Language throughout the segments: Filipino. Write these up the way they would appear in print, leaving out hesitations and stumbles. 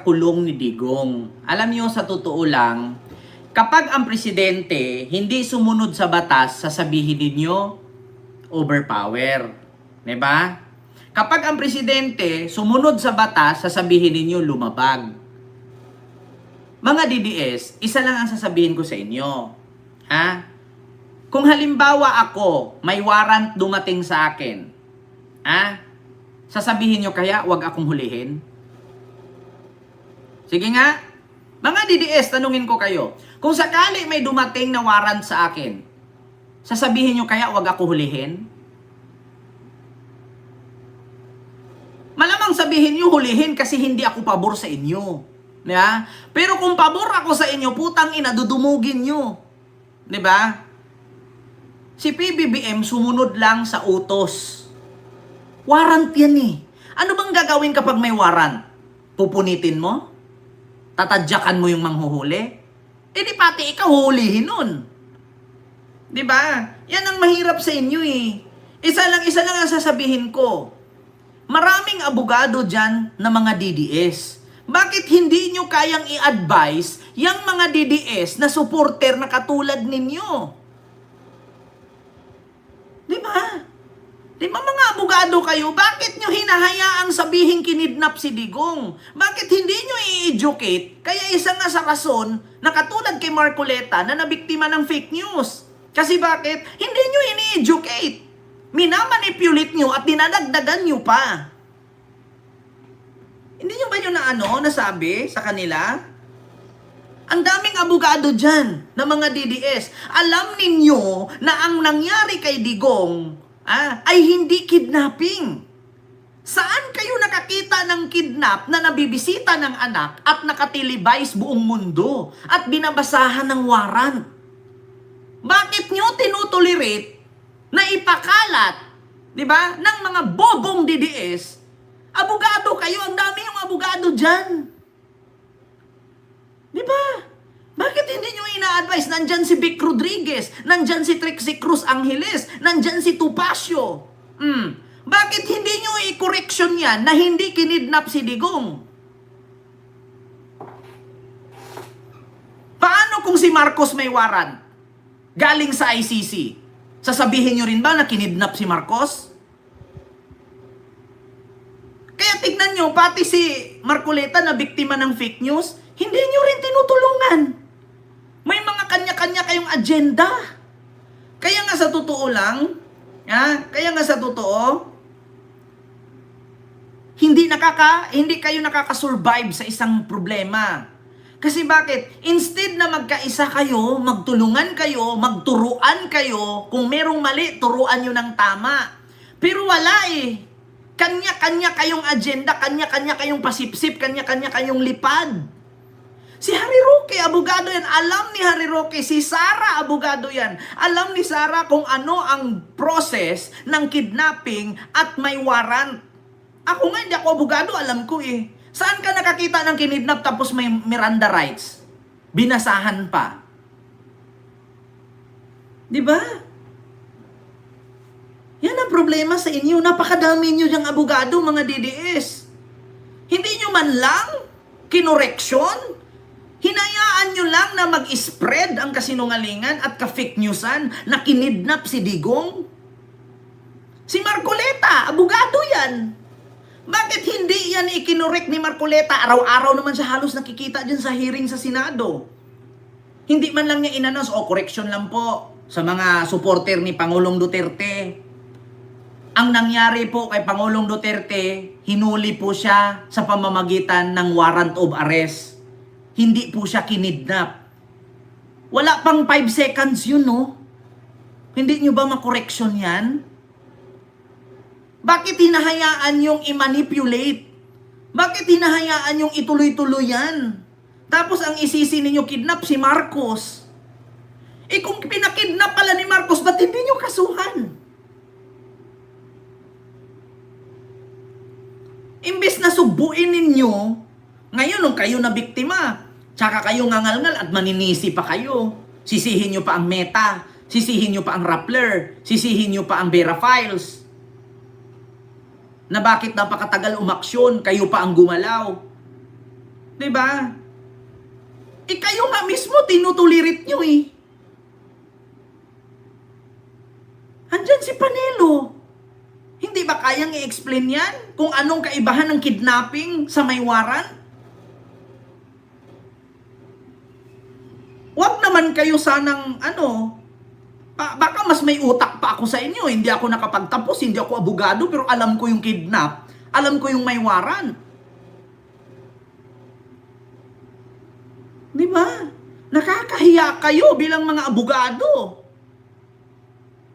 kulong ni Digong. Alam niyo, sa totoo lang, kapag ang presidente hindi sumunod sa batas, sasabihin ninyo, overpower. Diba? Kapag ang presidente sumunod sa batas, sasabihin ninyo, lumabag. Mga DDS, isa lang ang sasabihin ko sa inyo. Ha? Kung halimbawa ako, may warrant dumating sa akin, sasabihin nyo kaya, wag akong hulihin? Sige nga. Mga DDS, tanungin ko kayo. Kung sakali may dumating na warrant sa akin, sasabihin nyo kaya, wag ako hulihin? Malamang sabihin nyo, hulihin kasi hindi ako pabor sa inyo. Diba? Pero kung pabor ako sa inyo, putang ina, dudumugin nyo. Diba? Si PBBM sumunod lang sa utos. Warrant yan eh. Ano bang gagawin kapag may warrant? Pupunitin mo? Tatadyakan mo yung manghuhuli? Eh di pati ikaw huhulihin nun. Diba? Yan ang mahirap sa inyo eh. Isa lang ang sasabihin ko. Maraming abogado dyan na mga DDS. Bakit hindi nyo kayang i-advise yung mga DDS na supporter na katulad ninyo? Diba? Diba mga abogado kayo, bakit nyo hinahayaang sabihin kinidnap si Digong? Bakit hindi nyo i-educate? Kaya isa nga sa rason na katulad kay Marcoleta na nabiktima ng fake news. Kasi bakit? Hindi nyo ini-educate. Minamanipulate nyo at dinadagdagan nyo pa. Hindi nyo ba yun nasabi sa kanila? Ang daming abogado dyan na mga DDS. Alam ninyo na ang nangyari kay Digong ay hindi kidnapping. Saan kayo nakakita ng kidnap na nabibisita ng anak at nakatelevize buong mundo at binabasahan ng warrant? Bakit nyo tinutolerate na ipakalat, di ba, ng mga bobong DDS? Abogado kayo, ang dami yung abogado dyan. Di ba? Bakit hindi nyo ina-advise? Nandyan si Vic Rodriguez, nandyan si Trixie Cruz Angeles, nandyan si Tupacio. Bakit hindi nyo i-correction yan na hindi kinidnap si Digong? Paano kung si Marcos may warrant? Galing sa ICC. Sasabihin nyo rin ba na kinidnap si Marcos? Kaya tignan nyo, pati si Marcoleta na biktima ng fake news, hindi nyo rin tinutulungan. May mga kanya-kanya kayong agenda. Kaya nga sa totoo lang, hindi kayo nakaka-survive sa isang problema. Kasi bakit? Instead na magkaisa kayo, magtulungan kayo, magturuan kayo, kung merong mali, turuan nyo ng tama. Pero wala eh. Kanya-kanya kayong agenda, kanya-kanya kayong pasipsip, kanya-kanya kayong lipad. Si Harry Roque, abogado yan. Alam ni Harry Roque, si Sara, abogado yan. Alam ni Sara kung ano ang process ng kidnapping at may warrant. Ako nga, hindi ako abogado, alam ko eh. Saan ka nakakita ng kinidnap tapos may Miranda rights? Binasahan pa. Di ba? Yan ang problema sa inyo. Napakadami nyo yung abogado, mga DDS. Hindi nyo man lang kinoreksyon. Hinayaan nyo lang na mag-spread ang kasinungalingan at ka-fake newsan na kinidnap si Digong. Si Marcoleta, abogado yan. Bakit hindi yan ikinorek ni Marcoleta? Araw-araw naman siya halos nakikita dyan sa hearing sa Senado. Hindi man lang niya in-announce, correction lang po sa mga supporter ni Pangulong Duterte. Ang nangyari po kay Pangulong Duterte, hinuli po siya sa pamamagitan ng warrant of arrest. Hindi po siya kinidnap. Wala pang 5 seconds yun, no? Hindi nyo ba ma-correction yan? Bakit hinahayaan yung i-manipulate? Bakit hinahayaan yung ituloy-tuloy yan? Tapos ang isisi ninyo kidnap si Marcos. Eh kung pinakidnap pala ni Marcos, ba't hindi nyo kasuhan? Imbes na subuin ninyo, ngayon nung kayo na biktima, tsaka kayo ngangalngal at maninisi pa kayo. Sisihin nyo pa ang Meta, sisihin nyo pa ang Rappler, sisihin nyo pa ang Vera Files. Na bakit napakatagal umaksyon, kayo pa ang gumalaw. 'Di ba? Kayo nga mismo tinutulirit nyo eh. Andyan si Panelo. Hindi ba kayang i-explain yan? Kung anong kaibahan ng kidnapping sa may warrant? Huwag naman kayo sanang baka mas may utak pa ako sa inyo. Hindi ako nakapagtapos, hindi ako abogado, pero alam ko yung kidnap, alam ko yung may warrant. Di ba? Nakakahiya kayo bilang mga abogado.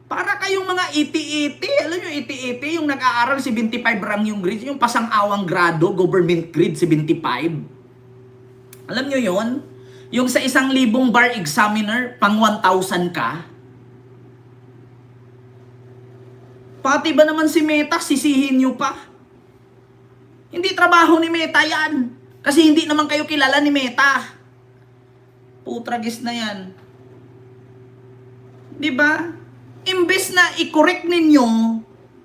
Para kayong mga iti-iti. Alam nyo, iti-iti, yung nag-aaral 75 rank yung grade, yung pasang-awang grado, government grade 75. Alam nyo yon? Yung sa 1,000 bar examiner, pang 1,000 ka. Pati ba naman si Meta, sisihin nyo pa? Hindi trabaho ni Meta yan. Kasi hindi naman kayo kilala ni Meta. Putragis na yan. Diba? Imbes na i-correct ninyo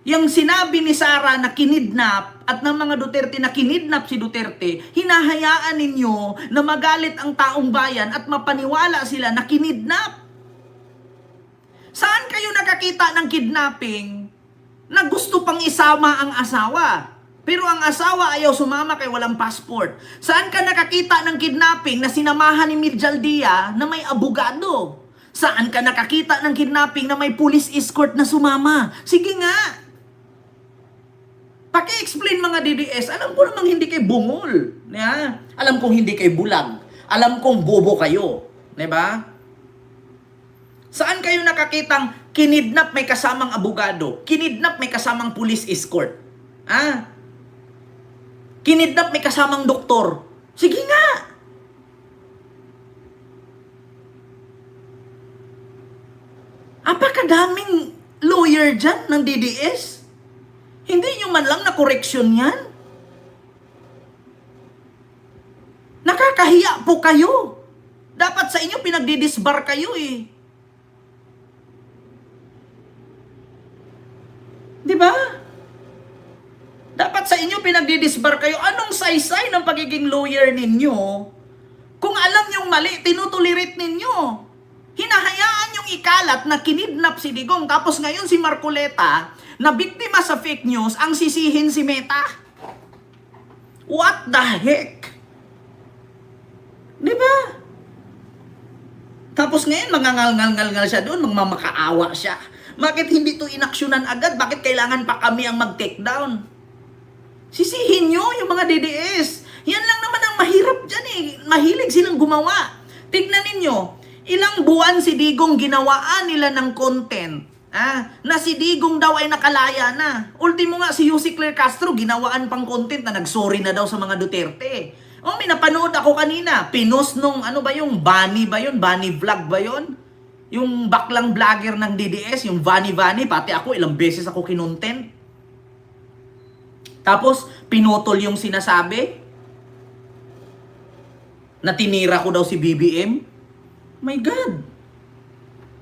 yung sinabi ni Sara na kinidnap at ng mga Duterte na kinidnap si Duterte, hinahayaan ninyo na magalit ang taong bayan at mapaniwala sila na kinidnap. Saan kayo nakakita ng kidnapping na gusto pang isama ang asawa? Pero ang asawa ayaw sumama kay walang passport. Saan ka nakakita ng kidnapping na sinamahan ni Mirjal Dia na may abogado? Saan ka nakakita ng kidnapping na may police escort na sumama? Sige nga. Paki-explain mga DDS. Alam ko namang hindi kayo bungol. Yeah? Alam kong hindi kayo bulag. Alam kong bobo kayo. Diba? Saan kayo nakakitang kinidnap may kasamang abogado? Kinidnap may kasamang police escort? Kinidnap may kasamang doktor? Sige nga! Apakadaming lawyer dyan ng DDS? Hindi nyo man lang na-correction yan? Nakakahiya po kayo. Dapat sa inyo pinagdidisbar kayo eh. Diba? Dapat sa inyo pinagdidisbar kayo. Anong saysay ng pagiging lawyer ninyo? Kung alam nyong mali, tinutulirit ninyo. Hinahayaan yung ikalat na kinidnap si Digong. Tapos ngayon si Marcoleta, na biktima sa fake news, ang sisihin si Meta. What the heck? Diba? Tapos ngayon, mangangal-ngal siya doon, magmamakaawa siya. Bakit hindi to inaksyonan agad? Bakit kailangan pa kami ang mag-take down? Sisihin nyo yung mga DDS. Yan lang naman ang mahirap dyan eh. Mahilig silang gumawa. Tignan ninyo, ilang buwan si Digong ginawaan nila ng content. Na si Digong daw ay nakalaya na. Ultimo nga si Yussi Claire Castro, ginawaan pang content na nagsorry na daw sa mga Duterte. May napanood ako kanina. Pinost nung, Bunny ba yun? Bunny vlog ba yun? Yung baklang vlogger ng DDS, yung Vani, pati ako, ilang beses ako kinontent. Tapos, pinutol yung sinasabi na tinira ko daw si BBM. My God!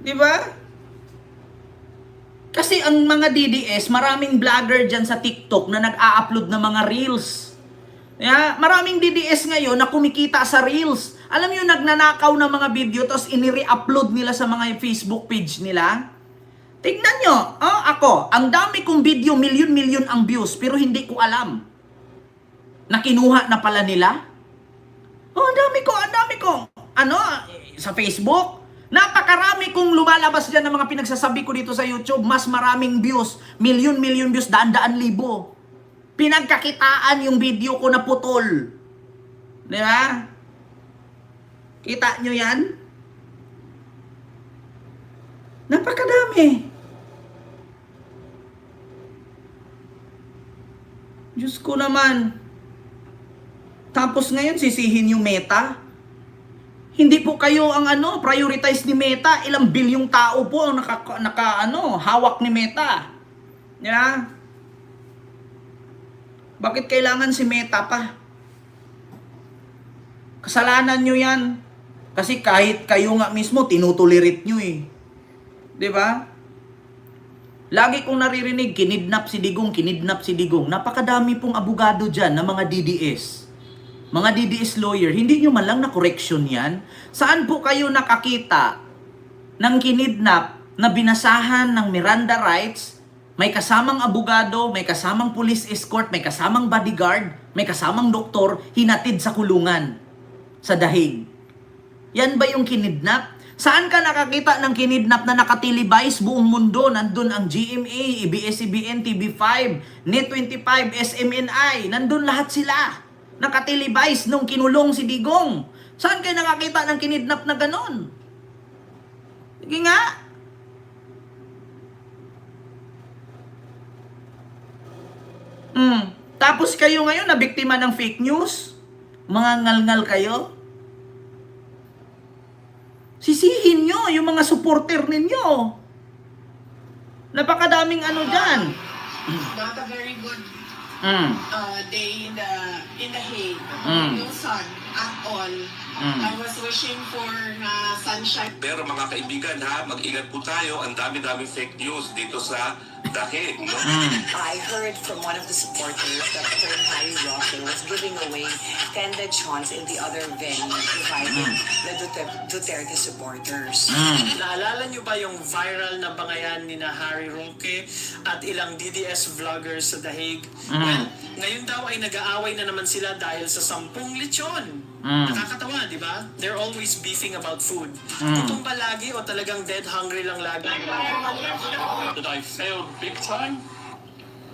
Diba? Kasi ang mga DDS, maraming vlogger dyan sa TikTok na nag-a-upload ng mga reels. Maraming DDS ngayon na kumikita sa reels. Alam nyo, nagnanakaw ng mga video tapos inire-upload nila sa mga Facebook page nila. Tignan nyo, ako, ang dami kong video, milyon-milyon ang views, pero hindi ko alam na kinuha na pala nila. Ang dami ko, sa Facebook. Napakarami kong lumalabas dyan ng mga pinagsasabi ko dito sa YouTube. Mas maraming views, milyon-milyon views, daan-daan libo. Pinagkakitaan yung video ko na putol. Di ba? Kita nyo yan? Napakadami. Diyos ko naman. Tapos ngayon, sisihin yung Meta. Hindi po kayo ang prioritize ni Meta. Ilang bilyong tao po ang hawak ni Meta. Yeah? Bakit kailangan si Meta pa? Kasalanan nyo yan. Kasi kahit kayo nga mismo, tinutulirit nyo eh. Diba? Lagi kong naririnig, kinidnap si Digong. Napakadami pong abogado dyan na mga DDS. mga DDS lawyer, hindi nyo man lang na correction yan? Saan po kayo nakakita ng kinidnap na binasahan ng Miranda rights, may kasamang abogado, may kasamang police escort, may kasamang bodyguard, may kasamang doktor, hinatid sa kulungan sa Dahig? Yan ba yung kinidnap? Saan ka nakakita ng kinidnap na nakatilibays buong mundo? Nandun ang GMA, ABS-CBN, TV5, Net25, SMNI. Nandun lahat sila. Nakatilibays nung kinulong si Digong. Saan kayo nakakita ng kinidnap na ganon? Sige nga. Tapos kayo ngayon na biktima ng fake news? Mga ngalngal kayo? Sisihin nyo yung mga supporter ninyo. Napakadaming ano dyan. Not a very good day in the Hague. No sun at all. I was wishing for sunshine. Pero mga kaibigan ha, mag-ingat po tayo. Ang dami-daming fake news dito sa Dahig. No? I heard from one of the supporters that Attorney Harry Roque was giving away candid shots in the other venue providing the Duterte supporters. Naalala niyo ba yung viral na bangayan ni na Harry Roque at ilang DDS vloggers sa Dahig? Well, ngayon daw ay nag-aaway na naman sila dahil sa 10 lechon. Nakakatawa, di ba? They're always beefing about food. Gutom ba lagi o talagang dead hungry lang lagi? That I failed big time.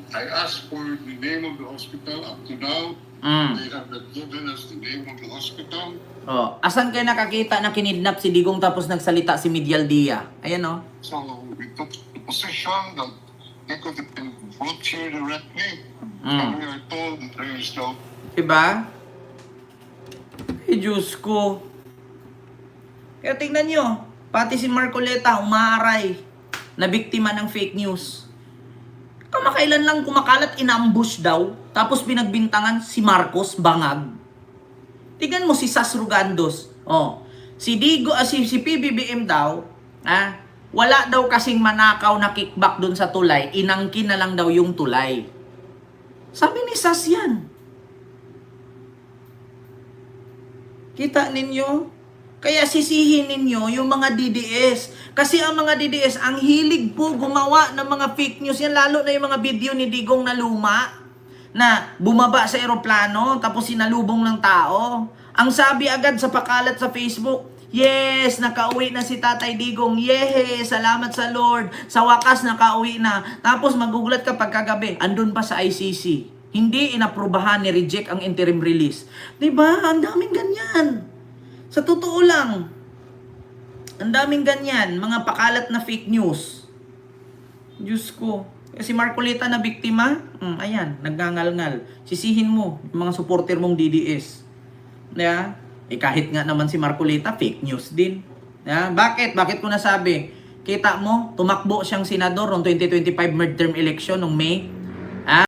I asked for the name of the hospital. Up to now, they have not given us the name of the hospital. Oh, asan kayo nakakita na kinidnap si Digong tapos nagsalita si Medial Dia? Ayan oh. So we took the position that they could have been brought here directly. And we are told that there is no. Diba? Ay, Diyos ko. Kaya tingnan nyo, pati si Marcoleta umaaray na biktima ng fake news. Kamakailan lang kumakalat, inambush daw, tapos pinagbintangan si Marcos bangag. Tingnan mo si Sas Rugandos. Oh, si PBBM daw, wala daw kasing manakaw na kickback dun sa tulay, inangkin na lang daw yung tulay. Sabi ni Sas yan. Kita ninyo? Kaya sisihin ninyo yung mga DDS. Kasi ang mga DDS, ang hilig po gumawa ng mga fake news. Yan lalo na yung mga video ni Digong na luma. Na bumaba sa eroplano, tapos sinalubong ng tao. Ang sabi agad sa pakalat sa Facebook, yes, nakauwi na si Tatay Digong. Yes, salamat sa Lord. Sa wakas, nakauwi na. Tapos magugulat ka pagkagabi, andun pa sa ICC. Hindi inaprubahan ni reject ang interim release. Diba? Ang daming ganyan. Sa totoo lang, ang daming ganyan. Mga pakalat na fake news. Diyos ko. Si Marcoleta na biktima, ayan, nagngangal-ngal. Sisihin mo yung mga supporter mong DDS. Yeah? Kahit nga naman si Marcoleta, fake news din. Yeah? Bakit? Bakit ko nasabi? Kita mo, tumakbo siyang senador noong 2025 midterm election noong May.